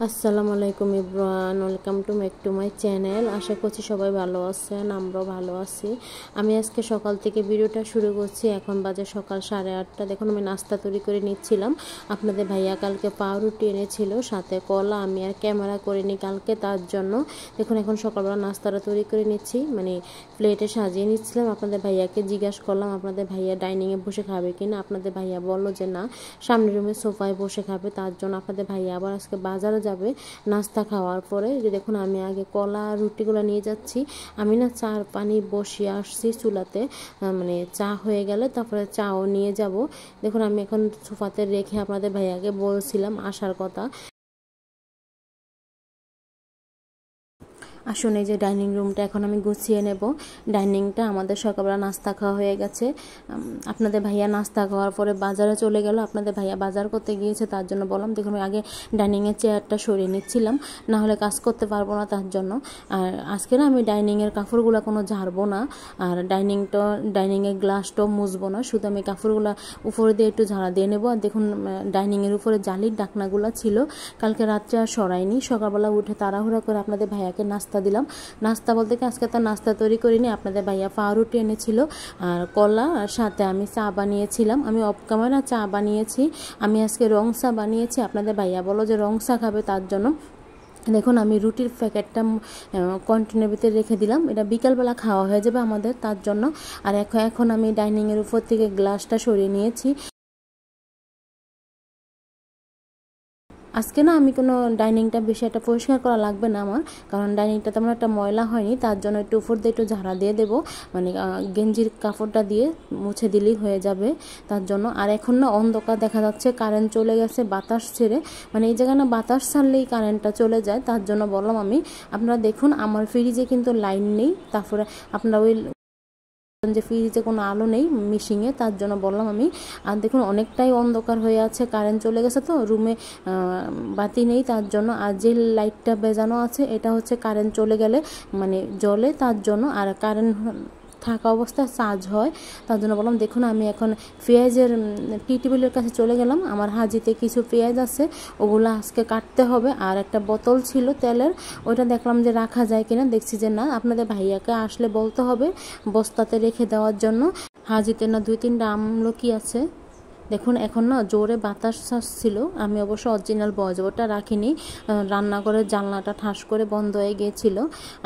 আসসালামু আলাইকুম everyone, welcome to back to my channel. আশা করছি সবাই ভালো আছেন, আমরাও ভালো আছি। আমি আজকে সকাল থেকে ভিডিওটা শুরু করছি। এখন বাজে সকাল 8:30। দেখুন আমি নাস্তা তৈরি করে নিচ্ছিলাম। আপনাদের ভাইয়া কালকে পাউরুটি এনেছিল, সাথে কলা। আমি আর ক্যামেরা করিনি কালকে, তার জন্য দেখুন এখন সকালবেলা নাস্তাটা তৈরি করে নিচ্ছি, মানে প্লেটে সাজিয়ে নিচ্ছিলাম। আপনাদের ভাইয়াকে জিজ্ঞাসা করলাম আপনাদের ভাইয়া ডাইনিংয়ে বসে খাবে কিনা। আপনাদের ভাইয়া বললো যে না, সামনের রুমে সোফায় বসে খাবে। তার জন্য আপনাদের ভাইয়া আবার আজকে বাজারে যাবে নাস্তা খাওয়ার পরে। যে দেখুন আমি আগে কলা রুটিগুলো নিয়ে যাচ্ছি। আমি না চার পানি বসিয়ে আসছি চুলাতে, মানে চা হয়ে গেলে তারপরে চাও নিয়ে যাব। দেখুন আমি এখন সোফাতে রেখে আপনাদের ভাইয়াকে বলছিলাম আসার কথা। আসুন এই যে ডাইনিং রুমটা এখন আমি গুছিয়ে নেব। ডাইনিংটা আমাদের সকালবেলা নাস্তা খাওয়া হয়ে গেছে। আপনাদের ভাইয়া নাস্তা খাওয়ার পরে বাজারে চলে গেল। আপনাদের ভাইয়া বাজার করতে গিয়েছে, তার জন্য বললাম দেখুন আগে ডাইনিংয়ের চেয়ারটা সরিয়ে নিচ্ছিলাম, না হলে কাজ করতে পারবো না, তার জন্য। আর আজকে না আমি ডাইনিংয়ের কাপড়গুলো কোনো ঝাড়বো না, আর ডাইনিংয়ের গ্লাসটাও মুছবো না, শুধু আমি কাপড়গুলো উপরে দিয়ে একটু ঝাড়া দিয়ে নেবো। আর দেখুন ডাইনিংয়ের উপরে জালির ডাকনাগুলো ছিল, কালকে রাত্রে আর সরাইনি। সকালবেলা উঠে তাড়াহুড়া করে আপনাদের ভাইয়াকে নাস্তা দিলাম। নাস্তা বলতে কি আজকে তার নাস্তা তৈরি করিনি। আপনাদের ভাইয়া পাউরুটি এনেছিল আর কলা, আর সাথে আমি চা বানিয়েছিলাম। আমি অফ ক্যামেরা চা বানিয়েছি। আমি আজকে রং চা বানিয়েছি। আপনাদের ভাইয়া বলো যে রং চা খাবে, তার জন্য দেখুন আমি রুটির প্যাকেটটা কন্টেনারের ভিতরে রেখে দিলাম। এটা বিকালবেলা খাওয়া হয়ে যাবে আমাদের, তার জন্য। আর এখন আমি ডাইনিংয়ের উপর থেকে গ্লাসটা সরিয়ে নিয়েছি। আজকে না আমি কোনো ডাইনিংটা বেশি একটা পরিষ্কার করা লাগবে না আমার, কারণ ডাইনিংটা তেমন একটা ময়লা হয়নি, তার জন্য একটু উপর দিয়ে একটু ঝাড়া দিয়ে দেবো, মানে গেঞ্জির কাপড়টা দিয়ে মুছে দিলেই হয়ে যাবে, তার জন্য। আর এখন না অন্ধকার দেখা যাচ্ছে, কারেন্ট চলে গেছে বাতাস ছেড়ে, মানে এই জায়গায় না বাতাস ছাড়লেই কারেন্টটা চলে যায়, তার জন্য বললাম আমি। আপনারা দেখুন আমার ফ্রিজে কিন্তু লাইন নেই, তারপরে আপনারা ওই যে ফ্রিজে কোনো আলো নেই মিশিংয়ে, তার জন্য বললাম আমি। আর দেখুন অনেকটাই অন্ধকার হয়ে আছে, কারেন্ট চলে গেছে তো রুমে বাতি নেই, তার জন্য। আর যে লাইটটা বেজানো আছে এটা হচ্ছে কারেন্ট চলে গেলে মানে জ্বলে, তার জন্য। আর কারেন্ট থাকা অবস্থায় চার্জ হয়, তার জন্য বললাম। দেখুন আমি এখন পেঁয়াজের টি টেবিলের কাছে চলে গেলাম। আমার হাজিতে কিছু পেঁয়াজ আছে, ওগুলো আজকে কাটতে হবে। আর একটা বোতল ছিল তেলের, ওইটা দেখলাম যে রাখা যায় কিনা, দেখছি যে না। আপনাদের ভাইয়াকে আসলে বলতে হবে বস্তাতে রেখে দেওয়ার জন্য। হাজিতে না 2-3টা আমলকি আছে। দেখুন এখন না জোরে বাতাস ছিল, আমি অবশ্য অরিজিনাল বজবটা রাখিনি, রান্নাঘরের জানলাটা ঠাস করে বন্ধ হয়ে গিয়েছিল।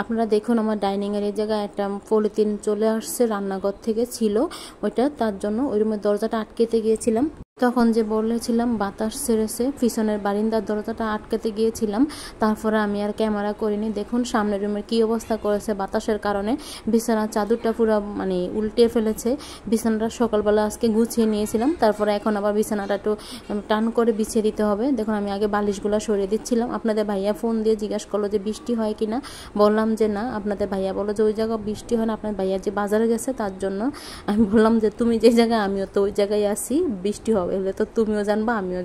আপনারা দেখুন আমার ডাইনিংয়ের এই জায়গায় একটা পলিথিন চলে আসছে, রান্নাঘর থেকে ছিল ওইটা, তার জন্য ওই রুমের দরজাটা আটকেতে গিয়েছিলাম। তখন যে বলেছিলাম বাতাস ছেড়েছে, পিছনের বারিন্দার দরজাটা আটকাতে গিয়েছিলাম, তারপরে আমি আর ক্যামেরা করিনি। দেখুন সামনের রুমের কী অবস্থা করেছে বাতাসের কারণে। বিছানার চাদরটা পুরো মানে উল্টে ফেলেছে। বিছানাটা সকালবেলা আজকে গুছিয়ে নিয়েছিলাম, তারপরে এখন আবার বিছানাটা একটু টান করে বিছিয়ে দিতে হবে। দেখুন আমি আগে বালিশগুলো সরিয়ে দিচ্ছিলাম। আপনাদের ভাইয়া ফোন দিয়ে জিজ্ঞাসা করলো যে বৃষ্টি হয় কি না, বললাম যে না। আপনাদের ভাইয়া বলো যে ওই জায়গায় বৃষ্টি হয় না, আপনার ভাইয়া যে বাজারে গেছে তার জন্য। আমি বললাম যে তুমি যে জায়গায় আমিও তো ওই জায়গায় আসি, বৃষ্টি হবে হলে তো তুমিও জানবা আমিও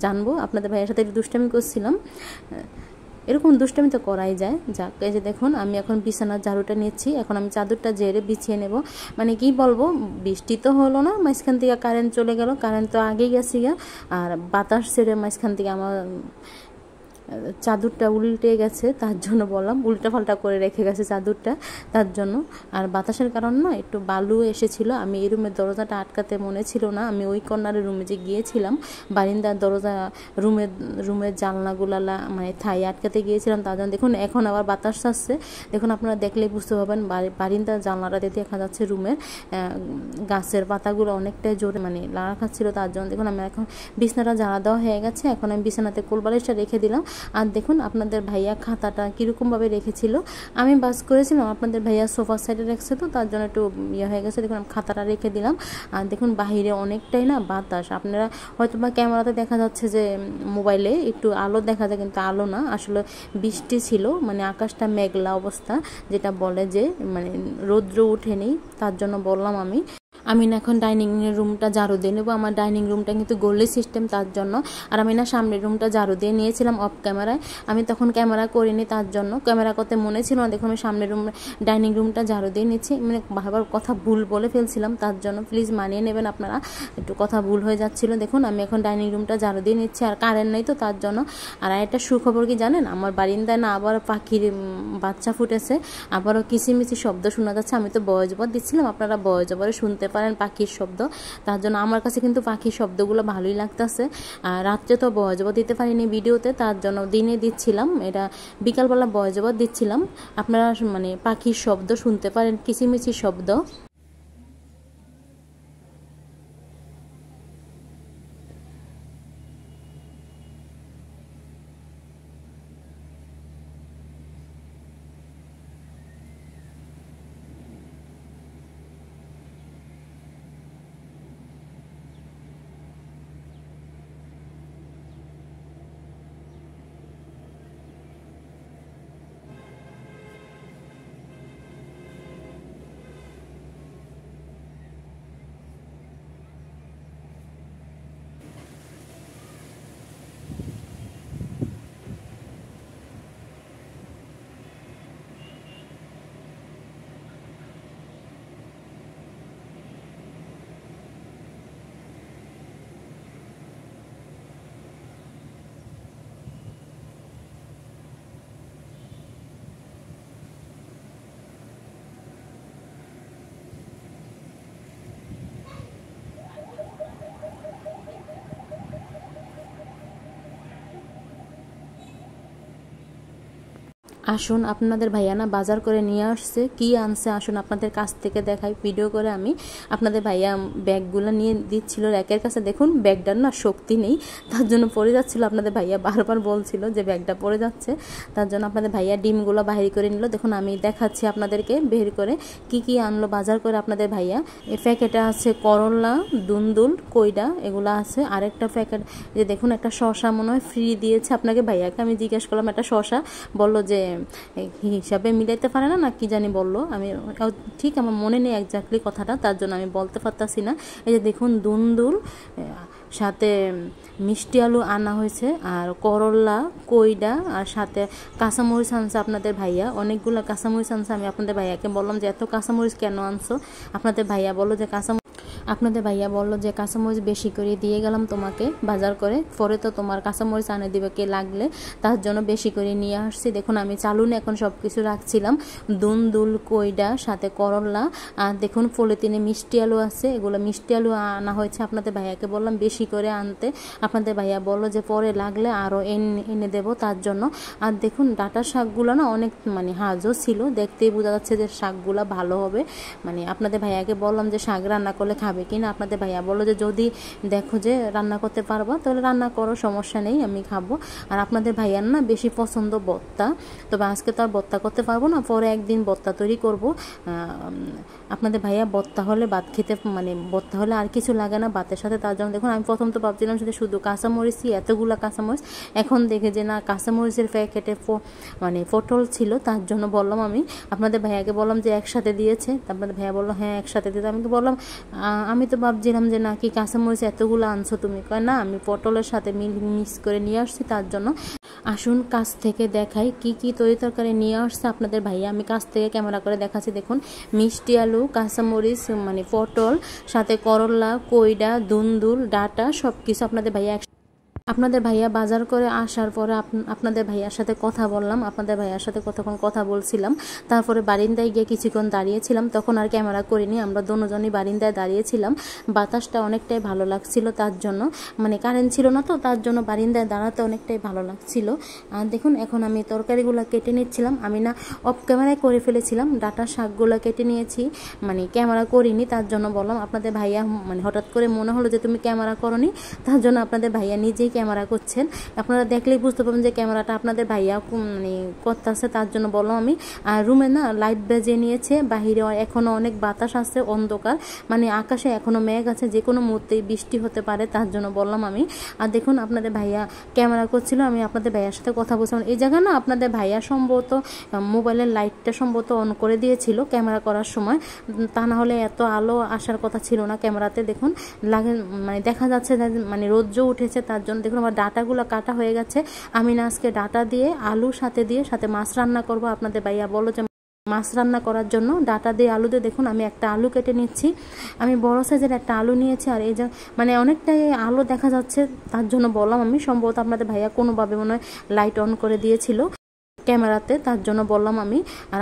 জানবো। আপনাদের ভাইয়ের সাথে একটু দুষ্টামি করছিলাম, এরকম দুষ্টামি তো করাই যায়। যাক এই যে দেখুন আমি এখন বিছানার ঝাড়ুটা নিচ্ছি, এখন আমি চাদরটা ঝেড়ে বিছিয়ে নেব। মানে কি বলবো, বৃষ্টি তো হলো না, মাঝখান থেকে কারেন্ট চলে গেল, কারেন্ট তো আগেই গেছি গা। আর বাতাস ছেড়ে মাঝখান থেকে আমার চাদরটা উল্টে গেছে, তার জন্য বললাম, উল্টা পাল্টা করে রেখে গেছে চাদরটা, তার জন্য। আর বাতাসের কারণ না একটু বালু এসেছিল। আমি এই রুমের দরজাটা আটকাতে মনে ছিল না, আমি ওই কর্নারের রুমে যে গিয়েছিলাম, বারিন্দার দরজা রুমের জানলাগুলা মানে থাই আটকাতে গিয়েছিলাম, তার জন্য। দেখুন এখন আবার বাতাস আসছে, দেখুন আপনারা দেখলেই বুঝতে পারবেন। বারিন্দার জানলাটাতে দেখা যাচ্ছে রুমের গাছের পাতাগুলো অনেকটাই জোরে মানে লাড়া খাচ্ছিল, তার জন্য। দেখুন আমি এখন বিছানাটা জ্বালা দেওয়া হয়ে গেছে, এখন আমি বিছানাতে কোলবালিশটা রেখে দিলাম। আর দেখুন আপনাদের ভাইয়া খাতাটা কীরকমভাবে রেখেছিল, আমি বাস করেছিলাম, আপনাদের ভাইয়া সোফার সাইডে রেখেছে তো তার জন্য একটু ইয়ে হয়ে গেছে। দেখুন খাতাটা রেখে দিলাম। আর দেখুন বাহিরে অনেকটাই না বাতাস, আপনারা হয়তো বা ক্যামেরাতে দেখা যাচ্ছে যে মোবাইলে একটু আলো দেখা যায়, কিন্তু আলো না, আসলে বৃষ্টি ছিল, মানে আকাশটা মেঘলা অবস্থা, যেটা বলে যে মানে রৌদ্র উঠেনি, তার জন্য বললাম আমি। আমি না এখন ডাইনিং রুমটা ঝাড়ু দিয়ে নেবো। আমার ডাইনিং রুমটা কিন্তু গোল্ডি সিস্টেম, তার জন্য। আর আমি না সামনের রুমটা ঝাড়ু দিয়ে নিয়েছিলাম অফ ক্যামেরায়, আমি তখন ক্যামেরা করিনি, তার জন্য ক্যামেরা করতে মনে ছিল না। দেখুন আমি সামনের ডাইনিং রুমটা ঝাড়ু দিয়ে নিচ্ছি, মানে বারবার কথা ভুল বলে ফেলছিলাম, তার জন্য প্লিজ মানিয়ে নেবেন আপনারা, একটু কথা ভুল হয়ে যাচ্ছিলো। দেখুন আমি এখন ডাইনিং রুমটা ঝাড়ু দিয়ে নিচ্ছি, আর কারেন্ট নেই তো তার জন্য। আর একটা সুখবর কি জানেন, আমার বারিন্দায় না আবার পাখির বাচ্চা ফুটেছে, আবারও কিচিমিচি শব্দ শোনা যাচ্ছে। আমি তো ভয়েস ওভার দিচ্ছিলাম, আপনারা ভয়েস ওভারে শুনতে পারেন পাখির শব্দ, তার জন্য আমার কাছে কিন্তু পাখির শব্দগুলো ভালোই লাগতেছে। আর রাত্রে তো ভয়েস ওভার দিতে পারিনি ভিডিওতে, তার জন্য দিনে দিচ্ছিলাম, এটা বিকালবেলা ভয়েস ওভার দিচ্ছিলাম। আপনারা মানে পাখির শব্দ শুনতে পারেন, কিচিমিচি শব্দ। আসুন আপনাদের ভাইয়া না বাজার করে নিয়ে আসছে, কি আনছে আসুন আপনাদের কাছ থেকে দেখাই ভিডিও করে। আমি আপনাদের ভাইয়া ব্যাগগুলো নিয়ে দিচ্ছিল র্যাকের কাছে, দেখুন ব্যাগটার না শক্তি নেই, তার জন্য পড়ে যাচ্ছিল। আপনাদের ভাইয়া বারবার বলছিল যে ব্যাগটা পড়ে যাচ্ছে, তার জন্য আপনাদের ভাইয়া ডিমগুলো বাহির করে নিল। দেখুন আমি দেখাচ্ছি আপনাদেরকে বের করে কি কি আনলো বাজার করে আপনাদের ভাইয়া। এই প্যাকেটে আছে করলা, দুন্দুল, কইডা, এগুলো আছে। আরেকটা প্যাকেট যে দেখুন একটা শশা মনে হয় ফ্রি দিয়েছে আপনাকে ভাইয়াকে, আমি জিজ্ঞেস করলাম একটা শশা, বললো যে হিসাবে মিলাইতে পারে না কি জানি বললো, আমি ঠিক আমার মনে নেই একজাক্টলি কথাটা, তার জন্য আমি বলতে পারতাছি না। এই যে দেখুন দুন্দুল, সাথে মিষ্টি আলু আনা হয়েছে, আর করলা, কইডা, আর সাথে কাঁচামরিচ আনছে আপনাদের ভাইয়া, অনেকগুলো কাঁচামরিচ আনছে। আমি আপনাদের ভাইয়াকে বললাম যে এত কাঁচামরিচ কেন আনছো, আপনাদের ভাইয়া বললো যে কাঁচামরিচ বেশি করে দিয়ে গেলাম তোমাকে বাজার করে, পরে তো তোমার কাঁচামরিচ আনে দিবে কে লাগলে, তার জন্য বেশি করে নিয়ে আসছি। দেখুন আমি চালুনে এখন সব কিছু রাখছিলাম, দুন্দুল, কইডা, সাথে করলা, আর দেখুন পলিথিনে মিষ্টি আলু আছে, এগুলো মিষ্টি আলু আনা হয়েছে। আপনাদের ভাইয়াকে বললাম বেশি করে আনতে, আপনাদের ভাইয়া বললো যে পরে লাগলে আরও এনে দেবো, তার জন্য। আর দেখুন ডাঁটা শাকগুলো না অনেক মানে হাজও ছিল, দেখতেই বোঝা যাচ্ছে যে শাকগুলো ভালো হবে। মানে আপনাদের ভাইয়াকে বললাম যে শাক রান্না করলে খাবে কিনা, আপনাদের ভাইয়া বললো যে যদি দেখো যে রান্না করতে পারবো তাহলে রান্না করো, সমস্যা নেই, আমি খাবো। আর আপনাদের ভাইয়ার না বেশি পছন্দ ভর্তা, তবে আজকে তো আর ভর্তা করতে পারবো না, পরে একদিন ভর্তা তৈরি করব। আপনাদের ভাইয়া ভর্তা হলে ভাত খেতে, মানে ভর্তা হলে আর কিছু লাগে না ভাতের সাথে, তার জন্য দেখুন আমি প্রথম তো ভাবছিলাম শুধু কাঁচামরিচই, এতগুলো কাঁচামরিচ, এখন দেখে যে না কাঁচামরিচের প্যাকেটে মানে পটল ছিল, তার জন্য বললাম আমি আপনাদের ভাইয়াকে বললাম যে একসাথে দিয়েছে, আপনাদের ভাইয়া বললো হ্যাঁ একসাথে দিতে। আমি তো বললাম আমি তো ভাবছিলাম যে নাকি কাঁচামরিচ এতগুলো আনছো তুমি, কয় না আমি পটলের সাথে মিক্স করে নিয়ে আসছি, তার জন্য। আসুন কাছ থেকে দেখাই কি কি তরি তরকারি নিয়ে আসছে আপনাদের ভাইয়া, আমি কাছ থেকে ক্যামেরা করে দেখাচ্ছি। দেখুন মিষ্টি আলু, কাঁচামরিচ, মানে পটল, সাথে করলা, কইডা, দুন্দুল, ডাঁটা, সব কিছু আপনাদের ভাইয়া বাজার করে আসার পরে আপনাদের ভাইয়ার সাথে কথা বললাম, আপনাদের ভাইয়ার সাথে কতক্ষণ কথা বলছিলাম, তারপরে বারিন্দায় গিয়ে কিছুক্ষণ দাঁড়িয়েছিলাম, তখন আর ক্যামেরা করিনি, আমরা দুজনই বারিন্দায় দাঁড়িয়েছিলাম, বাতাসটা অনেকটাই ভালো লাগছিল, তার জন্য মানে কারেন্ট ছিল না তো, তার জন্য বারিন্দায় দাঁড়াতে অনেকটাই ভালো লাগছিল। আর দেখুন এখন আমি তরকারিগুলো কেটে নিচ্ছিলাম, আমি না অফ ক্যামেরায় করে ফেলেছিলাম, ডাঁটা শাকগুলো কেটে নিয়েছি, মানে ক্যামেরা করিনি, তার জন্য বললাম। আপনাদের ভাইয়া মানে হঠাৎ করে মনে হলো যে তুমি ক্যামেরা করনি, তার জন্য আপনাদের ভাইয়া নিজেই ক্যামেরা করছেন। আপনারা দেখলেই বুঝতে পারবেন যে ক্যামেরাটা আপনাদের ভাইয়া মানে করতেছে, তার জন্য বললাম আমি। আর রুমে না লাইট বেজে নিয়েছে, বাহিরে এখনও অনেক বাতাস আছে, অন্ধকার, মানে আকাশে এখনও মেঘ আছে, যে কোনো মুহূর্তেই বৃষ্টি হতে পারে, তার জন্য বললাম আমি। আর দেখুন আপনাদের ভাইয়া ক্যামেরা করছিল, আমি আপনাদের ভাইয়ার সাথে কথা বলছিলাম। এই জায়গা না আপনাদের ভাইয়া সম্ভবত মোবাইলের লাইটটা সম্ভবত অন করে দিয়েছিল ক্যামেরা করার সময়, তা না হলে এত আলো আসার কথা ছিল না ক্যামেরাতে। দেখুন লাগে মানে দেখা যাচ্ছে মানে রৌদ্র উঠেছে, তার জন্য দেখুন আমার ডাটাগুলো কাটা হয়ে গেছে। আমি না আজকে ডাটা দিয়ে আলু সাথে মাছ রান্না করব। আপনাদের ভাইয়া বলো যে মাছ রান্না করার জন্য ডাটা দিয়ে আলু দিয়ে, দেখুন আমি একটা আলু কেটে নিচ্ছি। আমি বড় সাইজের একটা আলু নিয়েছি, আর এই যে মানে অনেকটাই আলো দেখা যাচ্ছে, তার জন্য বললাম আমি। সম্ভবত আপনাদের ভাইয়া কোনোভাবে মনে হয় লাইট অন করে দিয়েছিল ক্যামেরাতে, তার জন্য বললাম আমি। আর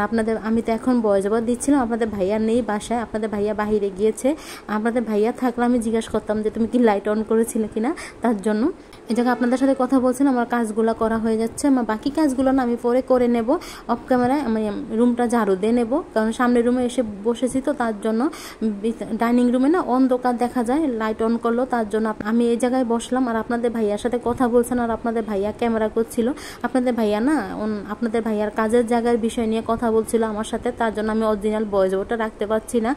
আমি তো এখন ভয়েস ওভার দিচ্ছিলাম, আপনাদের ভাইয়া নেই বাসায়, আপনাদের ভাইয়া বাহিরে গিয়েছে। আপনাদের ভাইয়া থাকলে আমি জিজ্ঞাসা করতাম যে তুমি কি লাইট অন করেছিলে কিনা, তার জন্য। এই জায়গায় আপনাদের সাথে কথা বলছেন, আমার কাজগুলো করা হয়ে যাচ্ছে। আমার বাকি কাজগুলো না আমি পরে করে নেব অফ ক্যামেরায়। আমি রুমটা ঝাড়ু দিয়ে নেব, কারণ সামনের রুমে এসে বসেছি তো, তার জন্য। ডাইনিং রুমে না অন্ধকার দেখা যায়, লাইট অন করলো, তার জন্য আমি এই জায়গায় বসলাম। আর আপনাদের ভাইয়ার সাথে কথা বলছেন, আর আপনাদের ভাইয়া ক্যামেরা করছিল। আপনাদের ভাইয়া না আপনাদের ভাইয়ার কাজের জায়গার বিষয় নিয়ে কথা বলছিল আমার সাথে, তার জন্য আমি অরিজিনাল ভয়েস ওভারটা রাখতে পারছি না,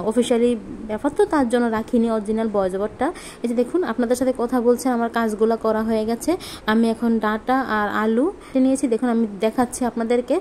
অফিসিয়ালি ব্যাপার তো, তার জন্য রাখিনি অরিজিনাল ভয়েস ওভারটা। এই যে দেখুন আপনাদের সাথে কথা বলছেন, আমার কাজগুলো করা হয়ে গেছে। আমি এখন ডাটা আর আলু নিয়েছি, দেখুন আমি দেখাচ্ছি আপনাদেরকে।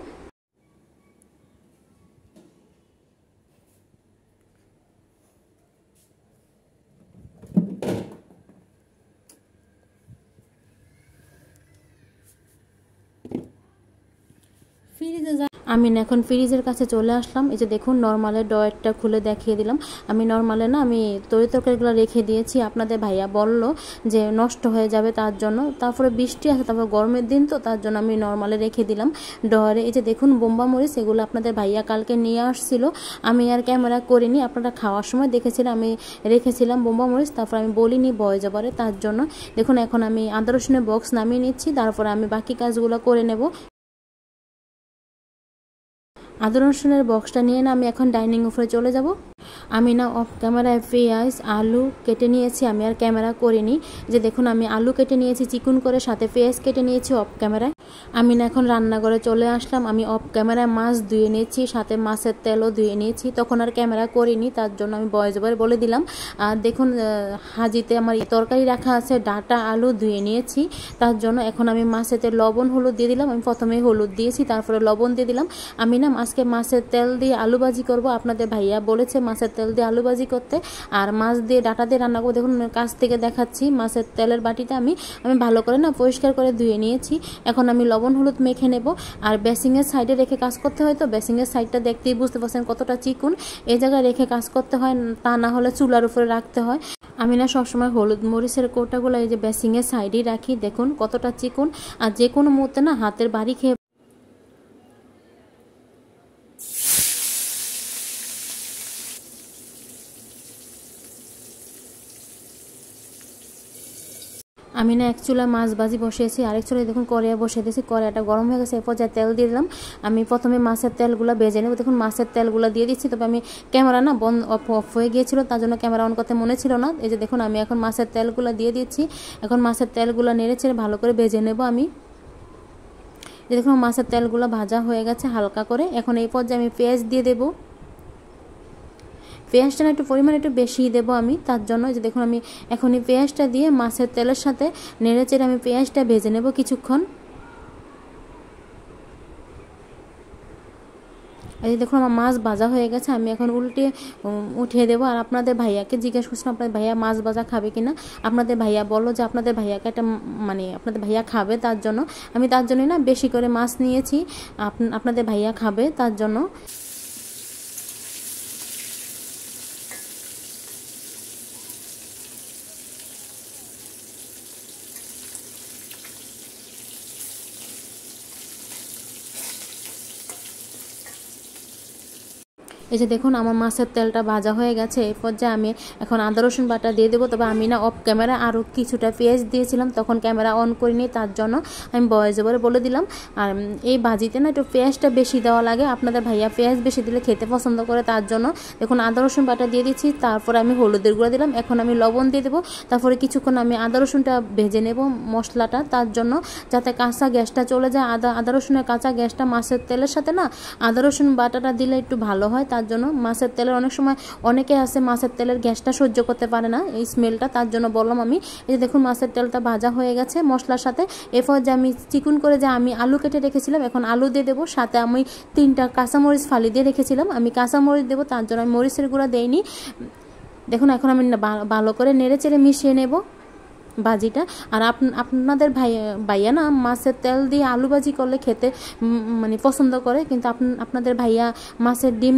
আমি এখন ফ্রিজের কাছে চলে আসলাম। এই যে দেখুন নর্মালের ডয়ারটা খুলে দেখিয়ে দিলাম। আমি নর্মালে না আমি তরিতরকারিগুলো রেখে দিয়েছি, আপনাদের ভাইয়া বলল যে নষ্ট হয়ে যাবে, তার জন্য। তারপরে বৃষ্টি আছে, তারপর গরমের দিন তো, তার জন্য আমি নর্মালে রেখে দিলাম ডয়ারে। এই যে দেখুন বোম্বা মরিচ, এগুলো আপনাদের ভাইয়া কালকে নিয়ে আসছিল, আমি আর ক্যামেরা করিনি, আপনারা খাওয়ার সময় দেখেছিলাম আমি রেখেছিলাম বোম্বা মরিচ, তারপর আমি বলিনি ভয়েস ওভারে, তার জন্য। দেখুন এখন আমি আদা রসুনের বক্স নামিয়ে নিচ্ছি, তারপরে আমি বাকি কাজগুলো করে নেব। আদা রসুনের বক্সটা নিয়ে না আমি এখন ডাইনিং উপরে চলে যাব। আমি না অফ ক্যামেরায় পেঁয়াজ আলু কেটে নিয়েছি, আমি আর ক্যামেরা করিনি। যে দেখুন আমি আলু কেটে নিয়েছি চিকুন করে, সাথে পেঁয়াজ কেটে নিয়েছি অফ ক্যামেরায়। আমি না এখন রান্নাঘরে চলে আসলাম। আমি অফ ক্যামেরায় মাছ ধুয়ে নিয়েছি, সাথে মাছের তেলও ধুয়ে নিয়েছি, তখন আর ক্যামেরা করিনি, তার জন্য আমি ভয়েস ওভারে বলে দিলাম। আর দেখুন হাজিতে আমার তরকারি রাখা আছে, ডাটা আলু ধুয়ে নিয়েছি, তার জন্য এখন আমি মাছেতে লবণ হলুদ দিয়ে দিলাম। আমি প্রথমে হলুদ দিয়েছি, তারপরে লবণ দিয়ে দিলাম। আমি না আজকে মাছের তেল দিয়ে আলু ভাজি করবো, আপনাদের ভাইয়া বলেছে মাছের তেল দিয়ে আলু ভাজি করতে, আর মাছ দিয়ে ডাটা দিয়ে রান্না করবো। দেখুন কাছ থেকে দেখাচ্ছি, মাছের তেলের বাটিটা আমি ভালো করে না পরিষ্কার করে ধুয়ে নিয়েছি। এখন আমি লবণ হলুদ মেখে নেব। আর বেসিংয়ের সাইডে রেখে কাজ করতে হয়, তো বেসিংয়ের সাইডটা দেখতেই বুঝতে পারছেন কতটা চিকুন, এই জায়গায় রেখে কাজ করতে হয়, তা না হলে চুলার উপরে রাখতে হয়। আমি না সবসময় হলুদ মরিচের কোটাগুলো এই যে বেসিংয়ের সাইডেই রাখি, দেখুন কতটা চিকুন। আর যে কোনো মুহূর্তে না হাতের বাড়ি খেয়ে আমি না এক চুলা মাছ ভাজি বসিয়েছি, আরেক চুলায় দেখুন কড়াইয়া বসিয়ে দিয়েছি, কড়াইটা গরম হয়ে গেছে, এরপর যা তেল দিয়ে দিলাম। আমি প্রথমে মাছের তেলগুলো ভেজে নেব, দেখুন মাছের তেলগুলো দিয়ে দিচ্ছি। তবে আমি ক্যামেরা না অফ হয়ে গিয়েছিল, তার জন্য ক্যামেরা অন করতে মনে ছিল না। এই যে দেখুন আমি এখন মাছের তেলগুলো দিয়ে দিচ্ছি, এখন মাছের তেলগুলো নেড়ে চেড়ে ভালো করে ভেজে নেব আমি। দেখুন মাছের তেলগুলো ভাজা হয়ে গেছে হালকা করে। এখন এই পর্যায়ে আমি পেঁয়াজ দিয়ে দেবো, পেঁয়াজটা না একটু পরিমাণ একটু বেশি দেবো আমি, তার জন্য। যে দেখুন আমি এখন এই পেঁয়াজটা দিয়ে মাছের তেলের সাথে নেড়ে চেড়ে আমি পেঁয়াজটা ভেজে নেব কিছুক্ষণ। এই যে দেখুন আমার মাছ ভাজা হয়ে গেছে, আমি এখন উঠিয়ে দেবো। আর আপনাদের ভাইয়াকে জিজ্ঞেস করছিলাম আপনাদের ভাইয়া মাছ ভাজা খাবে কিনা, আপনাদের ভাইয়া বললো যে আপনাদের ভাইয়াকে একটা আপনাদের ভাইয়া খাবে, তার জন্য আমি তার জন্যই না বেশি করে মাছ নিয়েছি, আপনাদের ভাইয়া খাবে তার জন্য। এই যে দেখুন আমার মাছের তেলটা ভাজা হয়ে গেছে। এই পর্যায়ে আমি এখন আদা রসুন বাটা দিয়ে দেবো। তবে আমি না অফ ক্যামেরা আরও কিছুটা পেঁয়াজ দিয়েছিলাম, তখন ক্যামেরা অন করিনি, তার জন্য আমি ভয়েস ওভারে বলে দিলাম। আর এই ভাজিতে না একটু পেঁয়াজটা বেশি দেওয়া লাগে, আপনাদের ভাইয়া পেঁয়াজ বেশি দিলে খেতে পছন্দ করে, তার জন্য দেখুন আদা রসুন বাটা দিয়ে দিচ্ছি। তারপরে আমি হলুদের গুঁড়া দিলাম, এখন আমি লবণ দিয়ে দেবো। তারপরে কিছুক্ষণ আমি আদা রসুনটা ভেজে নেব মশলাটা, তার জন্য যাতে কাঁচা গ্যাসটা চলে যায়। আদা রসুনের কাঁচা গ্যাসটা মাছের তেলের সাথে না আদা রসুন বাটাটা দিলে একটু ভালো হয়, তার জন্য মাছের তেলের অনেক সময় অনেকে আছে মাছের তেলের গ্যাসটা সহ্য করতে পারে না, এই স্মেলটা, তার জন্য বললাম আমি। এই যে দেখুন মাছের তেলটা ভাজা হয়ে গেছে মশলার সাথে। এরপর যে আমি চিকুন করে যে আমি আলু কেটে রেখেছিলাম, এখন আলু দিয়ে দেবো। সাথে আমি 3টা কাঁচামরিচ ফালি দিয়ে রেখেছিলাম, আমি কাঁচামরিচ দেবো, তার জন্য আমি মরিচের গুঁড়া দেইনি। দেখুন এখন আমি ভালো করে নেড়ে চেড়ে মিশিয়ে নেব ভাজিটা। আর আপনাদের ভাইয়া না মাছের তেল দিয়ে আলু ভাজি করলে খেতে মানে পছন্দ করে, কিন্তু আপনাদের ভাইয়া মাছের ডিম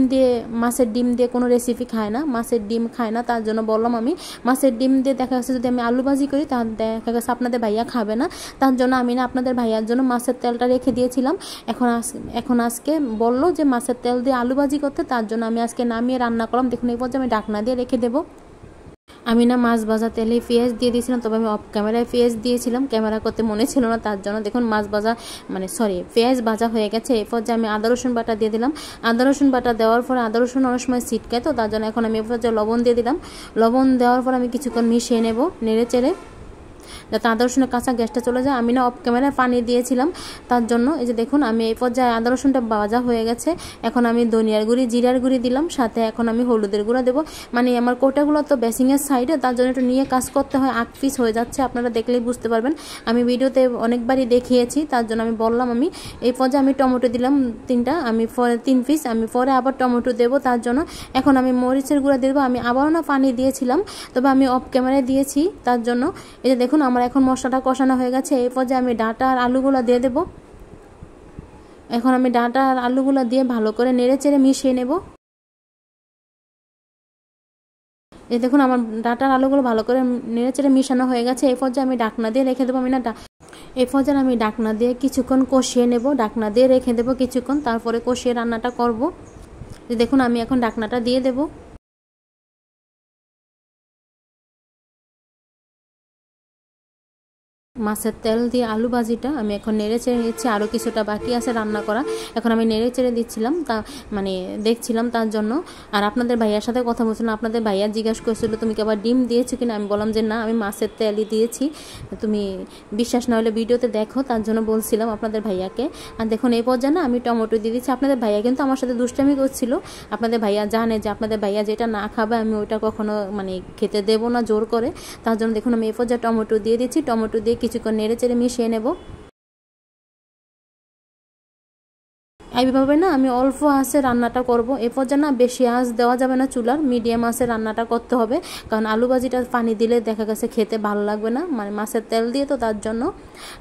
দিয়ে কোনো রেসিপি খায় না, মাছের ডিম খায় না, তার জন্য বললাম আমি মাছের ডিম দিয়ে দেখা গেছে যদি আমি আলু ভাজি করি তাহলে দেখা গেছে আপনাদের ভাইয়া খাবে না, তার জন্য আমি না আপনাদের ভাইয়ার জন্য মাছের তেলটা রেখে দিয়েছিলাম। এখন আজকে বললো যে মাছের তেল দিয়ে আলু ভাজি করতে, তার জন্য আমি আজকে নামিয়ে রান্না করলাম। দেখুন এই পর্যায়ে আমি ঢাকনা দিয়ে রেখে দেবো। আমি না মাছ ভাজা তেলে পেঁয়াজ দিয়ে দিয়েছিলাম, তবে আমি অফ ক্যামেরায় পেঁয়াজ দিয়েছিলাম, ক্যামেরা করতে মনে ছিল না, তার জন্য দেখুন মাছ ভাজা পেঁয়াজ ভাজা হয়ে গেছে। এরপর যে আমি আদা রসুন বাটা দিয়ে দিলাম। আদা রসুন বাটা দেওয়ার পরে আদা রসুন অনেক সময় ছিটকায়, তো তার জন্য এখন আমি এরপর যে লবণ দিয়ে দিলাম। লবণ দেওয়ার পর আমি কিছুক্ষণ মিশিয়ে নেব নেড়ে চেড়ে, যাতে আদা রসুনের কাঁচা গ্যাসটা চলে যায়। আমি না অফ ক্যামেরায় পানি দিয়েছিলাম, তার জন্য এই যে দেখুন আমি এই পর্যায়ে আদা রসুনটা ভাজা হয়ে গেছে। এখন আমি ধনিয়ার গুঁড়ি জিরার গুঁড়ি দিলাম, সাথে এখন আমি হলুদের গুঁড়া দেবো। মানে আমার কোটাগুলো তো বেসিংয়ের সাইডে, তার জন্য একটু নিয়ে কাজ করতে হয়, 8 পিস হয়ে যাচ্ছে, আপনারা দেখলেই বুঝতে পারবেন। আমি ভিডিওতে অনেকবারই দেখিয়েছি, তার জন্য আমি বললাম আমি এই পর্যায়ে আমি টমেটো দিলাম 3টা, আমি 3 পিস, আমি পরে আবার টমেটো দেবো, তার জন্য এখন আমি মরিচের গুঁড়া দেবো। আমি আবারও না পানি দিয়েছিলাম, তবে আমি অফ ক্যামেরায় দিয়েছি, তার জন্য এই যে দেখুন আমার এখন মশলাটা কষানো হয়ে গেছে। এই পর্যায়ে আমি ডাঁটা আর আলুগুলো দিয়ে দেব। এখন আমি ডাঁটা আর আলুগুলো দিয়ে ভালো করে নেড়ে চেড়ে মিশিয়ে নেব। এই দেখুন আমার ডাঁটা আর আলুগুলো ভালো করে নেড়ে চেড়ে মিশানো হয়ে গেছে। এই পর্যায়ে আমি ঢাকনা দিয়ে রেখে দেবো। এই পর্যায়ে আমি ঢাকনা দিয়ে কিছুক্ষণ কষিয়ে নেব, ঢাকনা দিয়ে রেখে দেবো কিছুক্ষণ, তারপরে কষিয়ে রান্নাটা করব। দেখুন আমি এখন ঢাকনাটা দিয়ে দেবো। মাছের তেল দিয়ে আলু ভাজিটা আমি এখন নেড়ে চেড়ে নিচ্ছি, আরও কিছুটা বাকি আছে রান্না করা, এখন আমি নেড়ে চেড়ে দিচ্ছিলাম, তা দেখছিলাম, তার জন্য। আর আপনাদের ভাইয়ার সাথে কথা বলছিলাম, আপনাদের ভাইয়া জিজ্ঞাসা করছিল তুমি কি আবার ডিম দিয়েছো কিনা, আমি বললাম যে না আমি মাছের তেলই দিয়েছি, তুমি বিশ্বাস না হলে ভিডিওতে দেখো, তার জন্য বলছিলাম আপনাদের ভাইয়াকে। আর দেখুন এই পর্যায়ে না আমি টমেটো দিয়ে দিচ্ছি। আপনাদের ভাইয়া কিন্তু আমার সাথে দুষ্টামি করছিল, আপনাদের ভাইয়া জানে যে আপনাদের ভাইয়া যেটা না খাবে আমি ওইটা কখনো খেতে দেবো না জোর করে, তার জন্য দেখুন আমি এই পর্যায়ে টমেটো দিয়ে দিচ্ছি। টমেটো দিয়ে কিছুক্ষণ নেড়ে চেড়ে মিশিয়ে নেব। এইভাবে না আমি অল্প আঁচে রান্নাটা করব। এ পর্যায়ে না বেশি আঁচ দেওয়া যাবে না চুলার, মিডিয়াম আঁচে রান্নাটা করতে হবে, কারণ আলু ভাজিটা পানি দিলে দেখা গেছে খেতে ভালো লাগবে না, মাছের তেল দিয়ে তো, তার জন্য।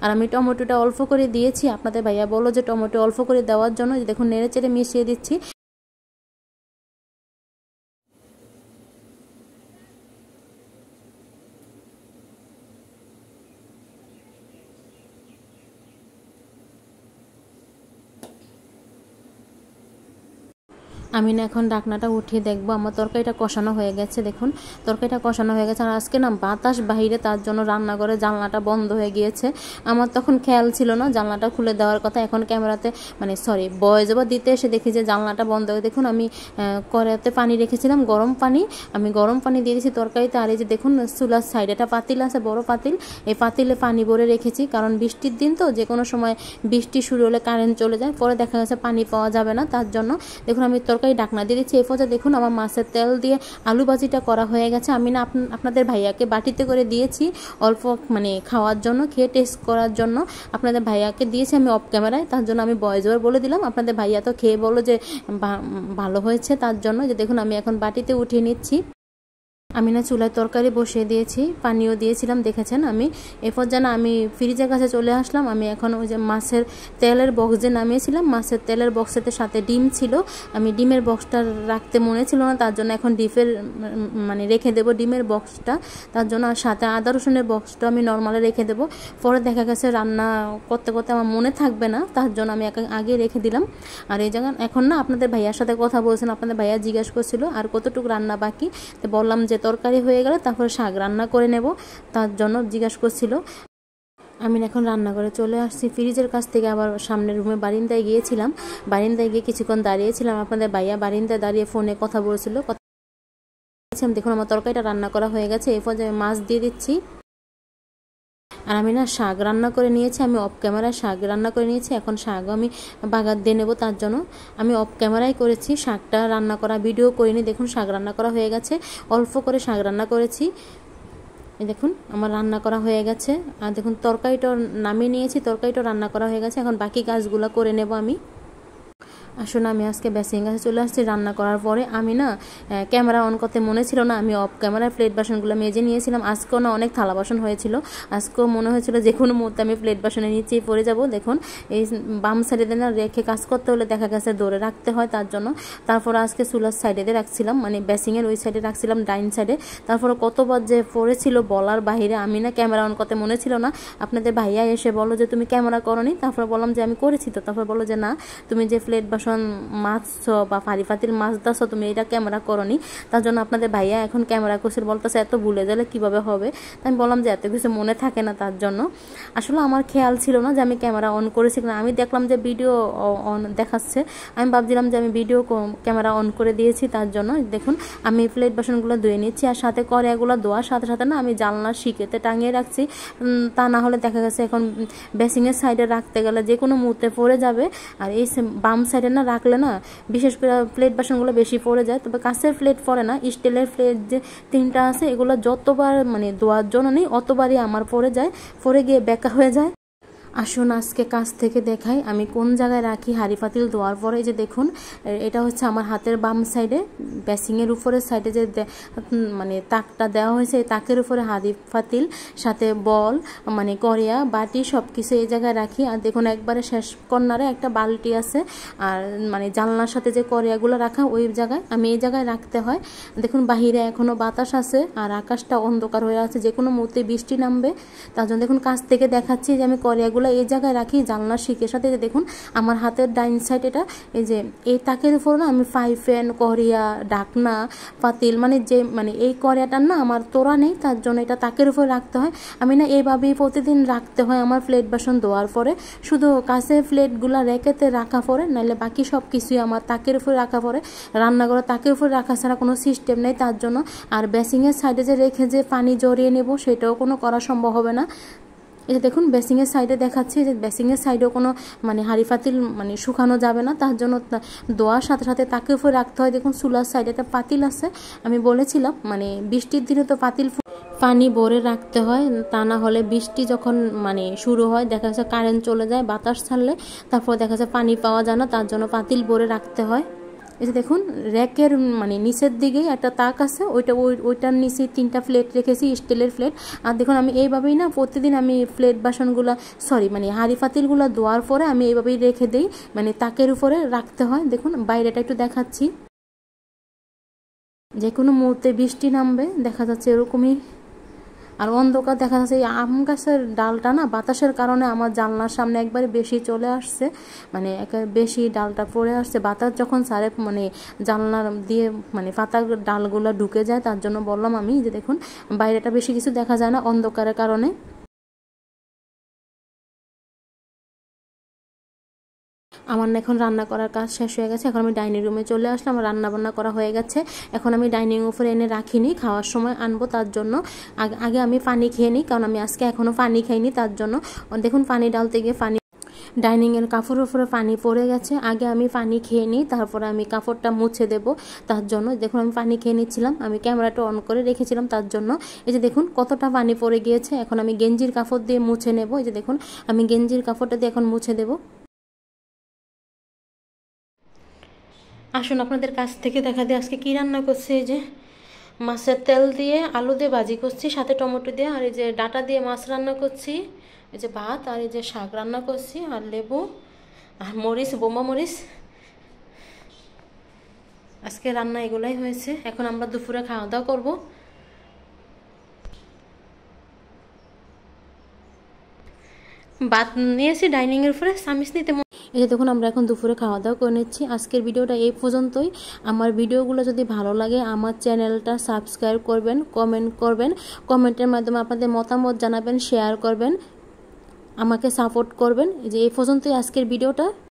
আর আমি টমেটোটা অল্প করে দিয়েছি, আপনাদের ভাইয়া বলো যে টমেটো অল্প করে দেওয়ার জন্য। দেখুন নেড়ে চেড়ে মিশিয়ে দিচ্ছি। আমি না এখন ঢাকনাটা উঠিয়ে দেখবো আমার তরকারিটা কষানো হয়ে গেছে। দেখুন তরকারিটা কষানো হয়ে গেছে। আর আজকে না বাতাস বাহিরে, তার জন্য রান্নাঘরে জানলাটা বন্ধ হয়ে গিয়েছে। আমার তখন খেয়াল ছিল না জানলাটা খুলে দেওয়ার কথা, এখন ক্যামেরাতে ভয়েস ওভার দিতে এসে দেখি যে জানলাটা বন্ধ হয়ে। দেখুন আমি কড়াইতে পানি রেখেছিলাম, গরম পানি, আমি গরম পানি দিয়ে দিয়েছি তরকারিতে। আর এই যে দেখুন চুলার সাইডে একটা পাতিল আছে, বড় পাতিল, এই পাতিলে পানি ভরে রেখেছি, কারণ বৃষ্টির দিন তো, যে কোনো সময় বৃষ্টি শুরু হলে কারেন্ট চলে যায়, পরে দেখা গেছে পানি পাওয়া যাবে না, তার জন্য। দেখুন আমি তরকারি ঢাকনা দিয়ে দিচ্ছি। এই পর্যায়ে দেখুন আমার মাছের তেল দিয়ে আলু ভাজিটা করা হয়ে গেছে। আমি না আপনাদের ভাইয়াকে বাটিতে করে দিয়েছি অল্প খাওয়ার জন্য, খেয়ে টেস্ট করার জন্য আপনাদের ভাইয়াকে দিয়েছি আমি অফ ক্যামেরায়, তার জন্য আমি ভয়েস ওভার বলে দিলাম। আপনাদের ভাইয়া তো খেয়ে বললো যে ভালো হয়েছে, তার জন্য। যে দেখুন আমি এখন বাটিতে উঠিয়ে নিচ্ছি। আমি না চুলায় তরকারি বসিয়ে দিয়েছি, পানিও দিয়েছিলাম, দেখেছেন। আমি এরপর যেন আমি ফ্রিজের কাছে চলে আসলাম। আমি এখন ওই যে মাছের তেলের বক্স যে নামিয়েছিলাম, মাছের তেলের বক্সের সাথে ডিম ছিল, আমি ডিমের বক্সটা রাখতে মনে ছিল না, তার জন্য এখন মানে রেখে দেবো ডিমের বক্সটা, তার জন্য সাথে আদা রসুনের বক্সটা আমি নর্মালে রেখে দেবো। পরে দেখা গেছে রান্না করতে করতে আমার মনে থাকবে না, তার জন্য আমি আগে রেখে দিলাম। আর এই জায়গা এখন না আপনাদের ভাইয়ার সাথে কথা বলছেন, আপনাদের ভাইয়া জিজ্ঞাসা করছিল আর কতটুকু রান্না বাকি, তো বললাম যে তরকারি হয়ে গেলে তারপরে শাক রান্না করে নেব, তার জন্য জিজ্ঞাসা করছিল। আমি এখন রান্না করে চলে আসছি ফ্রিজের কাছ থেকে, আবার সামনের রুমে বারিন্দায় গিয়েছিলাম, বারিন্দায় গিয়ে কিছুক্ষণ দাঁড়িয়েছিলাম, আপনাদের ভাইয়া বারিন্দায় দাঁড়িয়ে ফোনে কথা বলছিল। দেখুন আমার তরকারিটা রান্না করা হয়ে গেছে, এরপর আমি মাছ দিয়ে দিচ্ছি। আর আমি না শাক রান্না করে নিয়েছি, আমি অফ ক্যামেরায় শাক রান্না করে নিয়েছি, এখন শাকও আমি বাগার দিয়ে নেবো, তার জন্য আমি অফ ক্যামেরায় করেছি, শাকটা রান্না করা ভিডিও করিনি। দেখুন শাক রান্না করা হয়ে গেছে, অল্প করে শাক রান্না করেছি। দেখুন আমার রান্না করা হয়ে গেছে, আর দেখুন তরকারিটা নামিয়ে নিয়েছি, তরকারিটা রান্না করা হয়ে গেছে, এখন বাকি কাজগুলো করে নেব আমি। আসুন আমি আজকে বেসিং কাছে চলে আসছি রান্না করার পরে। আমি না ক্যামেরা অন করতে মনে ছিল না, আমি অফ ক্যামেরায় প্লেট বাসনগুলো মেজে নিয়েছিলাম। আজকেও না অনেক থালা বাসন হয়েছিল, আজকেও মনে হয়েছিল যে কোনো মুহূর্তে আমি প্লেট বাসনের নিচেই পড়ে যাব। দেখুন এই বাম সাইডে না রেখে কাজ করতে হলে দেখা গেছে দৌড়ে রাখতে হয়, তার জন্য তারপর আজকে চুলার সাইডে রাখছিলাম, মানে বেসিংয়ের ওই সাইডে রাখছিলাম, ডাইন সাইডে। তারপরে কতবার যে পড়েছিল বলার বাহিরে, আমি না ক্যামেরা অন করতে মনে ছিল না। আপনাদের ভাইয়া এসে বলো যে তুমি ক্যামেরা করনি, তারপরে বললাম যে আমি করেছি তো, তারপর বলো যে না তুমি যে প্লেট বাসন মাছ বা ফারি ফাতিল মাছ দাস তুমি এটা ক্যামেরা করনি, তার জন্য আপনাদের ভাইয়া এখন ক্যামেরা করছিল, বলতেছে এত ভুলে গেলে কিভাবে হবে। আমি বললাম যে এত কিছু মনে থাকে না, তার জন্য আসলে আমার খেয়াল ছিল না যে আমি ক্যামেরা অন করেছি কিনা। আমি দেখলাম যে ভিডিও অন দেখাচ্ছে, আমি ভাবছিলাম যে আমি ভিডিও ক্যামেরা অন করে দিয়েছি, তার জন্য। দেখুন আমি প্লেট বাসনগুলো ধুয়ে নিচ্ছি, আর সাথে কড়াইগুলো ধোয়ার সাথে সাথে না আমি জানলার শিকেতে টাঙিয়ে রাখছি, তা না হলে দেখা গেছে এখন বেসিংয়ের সাইডে রাখতে গেলে যে কোনো মুহূর্তে পড়ে যাবে। আর এই বাম সাইডে না রাখলে না বিশেষ করে প্লেট বাসনগুলো বেশি পড়ে যায়, তবে কাঁচের প্লেট পড়ে না, স্টিলের প্লেট যে 3টা আছে এগুলো যতবার মানে ধোয়ার জন্য নেই অতবারই আমার পড়ে যায়, পড়ে গিয়ে বেঁকা হয়ে যায়। আসুন আজকে কাছ থেকে দেখাই আমি কোন জায়গায় রাখি হাঁড়ি পাতিল ধোয়ার পরে। যে দেখুন এটা হচ্ছে আমার হাতের বাম সাইডে, বেসিংয়ের উপরের সাইডে যে মানে তাকটা দেওয়া হয়েছে, এই তাকের উপরে হাঁড়ি পাতিল সাথে বল মানে কড়িয়া বাটি সব কিছু এই জায়গায় রাখি। আর দেখুন একবারে শেষ কর্নারে একটা বালতি আছে, আর মানে জানলার সাথে যে কড়িয়াগুলো রাখা ওই জায়গায় আমি এই জায়গায় রাখতে হয়। দেখুন বাহিরে এখনও বাতাস আছে আর আকাশটা অন্ধকার হয়ে আছে, যে কোনো মুহূর্তে বৃষ্টি নামবে, তার জন্য দেখুন কাছ থেকে দেখাচ্ছি যে আমি কড়িয়াগুলো এই জায়গায় রাখি জানলার শিকের সাথে। যে দেখুন আমার হাতের ডাইন সাইড এটা, এই যে এই তাকের উপর না আমি ফ্রাইপ্যান কড়িয়া ঢাকনা পাতিল মানে এই কড়িয়াটার না আমার তোড়া নেই, তার জন্য এটা তাকের উপর রাখতে হয়। আমি না এইভাবেই প্রতিদিন রাখতে হয় আমার প্লেট বাসন ধোয়ার পরে, শুধু কাঁচের প্লেটগুলো রেখেতে রাখা পড়ে, নাহলে বাকি সব কিছুই আমার তাকের উপর রাখা পড়ে। রান্নাঘরে তাকের উপর রাখা ছাড়া কোনো সিস্টেম নেই, তার জন্য। আর বেসিংয়ের সাইডে যে রেখে যে পানি জড়িয়ে নেব সেটাও কোনো করা সম্ভব হবে না। এই যে দেখুন বেসিংয়ের সাইডে দেখাচ্ছি যে বেসিংয়ের সাইডেও কোনো মানে হাঁড়ি পাতিল মানে শুকানো যাবে না, তার জন্য ধোয়ার সাথে সাথে তাকে উপরে রাখতে হয়। দেখুন চুলার সাইডে একটা পাতিল আছে, আমি বলেছিলাম মানে বৃষ্টির দিনে তো পাতিল পানি ভরে রাখতে হয়, তা না হলে বৃষ্টি যখন মানে শুরু হয় দেখা যাচ্ছে কারেন্ট চলে যায় বাতাস ছাড়লে, তারপর দেখা যাচ্ছে পানি পাওয়া যায় না, তার জন্য পাতিল ভরে রাখতে হয়। এই যে দেখুন র্যাকের মানে নিচের দিকেই একটা তাক আছে, ওইটার নিচে 3টা প্লেট রেখেছি স্টিলের প্লেট। আর দেখুন আমি এইভাবেই না প্রতিদিন আমি প্লেট বাসনগুলো মানে হাঁড়ি পাতিলগুলো ধোয়ার পরে আমি এইভাবেই রেখে দিই, মানে তাকের উপরে রাখতে হয়। দেখুন বাইরেটা একটু দেখাচ্ছি, যে কোনো মুহূর্তে বৃষ্টি নামবে দেখা যাচ্ছে এরকমই। আর অন্ধকার দেখা যাচ্ছে এই আম গাছের ডালটা না বাতাসের কারণে আমার জানলার সামনে একবারে বেশি চলে আসছে, মানে একেবারে বেশি ডালটা পড়ে আসছে, বাতাস যখন সারে মানে জানলা দিয়ে মানে পাতার ডালগুলো ঢুকে যায়, তার জন্য বললাম আমি যে দেখুন বাইরেটা বেশি কিছু দেখা যায় না অন্ধকারের কারণে। আমার এখন রান্না করার কাজ শেষ হয়ে গেছে, এখন আমি ডাইনিং রুমে চলে আসলাম, আমার রান্না বান্না করা হয়ে গেছে। এখন আমি ডাইনিং উপরে এনে রাখিনি, খাওয়ার সময় আনবো, তার জন্য আগে আমি পানি খেয়ে নিই, কারণ আমি আজকে এখনও পানি খাইনি, তার জন্য। দেখুন পানি ডালতে গিয়ে ডাইনিংয়ের কাপড়ের উপরে পানি পড়ে গেছে, আগে আমি পানি খেয়ে নিই, তারপরে আমি কাপড়টা মুছে দেব, তার জন্য। দেখুন আমি পানি খেয়ে নিচ্ছিলাম, আমি ক্যামেরাটা অন করে রেখেছিলাম, তার জন্য। এই যে দেখুন কতটা পানি পড়ে গিয়েছে, এখন আমি গেঞ্জির কাপড় দিয়ে মুছে নেব। এই যে দেখুন আমি গেঞ্জির কাপড়টা দিয়ে এখন মুছে দেব। আসুন আপনাদের কাছ থেকে দেখা দিয়ে আজকে কী রান্না করছে। এই যে মাছের তেল দিয়ে আলু দিয়ে ভাজি করছি, সাথে টমেটো দিয়ে, আর এই যে ডাঁটা দিয়ে মাছ রান্না করছি, এই যে ভাত, আর এই যে শাক রান্না করছি, আর লেবু আর মরিচ, বোমা মরিচ। আজকে রান্না এগুলাই হয়েছে। এখন আমরা দুপুরে খাওয়া দাওয়া করবো। ভাত নিয়েছি ডাইনিংয়ের উপরে, চামিচ নিতে। এই যে দেখুন আমরা এখন দুপুরে খাওয়া দাওয়া করে নিচ্ছি। আজকের ভিডিওটা এই পর্যন্তই। আমার ভিডিওগুলো যদি ভালো লাগে আমার চ্যানেলটা সাবস্ক্রাইব করবেন, কমেন্ট করবেন, কমেন্টের মাধ্যমে আপনাদের মতামত জানাবেন, শেয়ার করবেন, আমাকে সাপোর্ট করবেন। এই যে এই পর্যন্তই আজকের ভিডিওটা।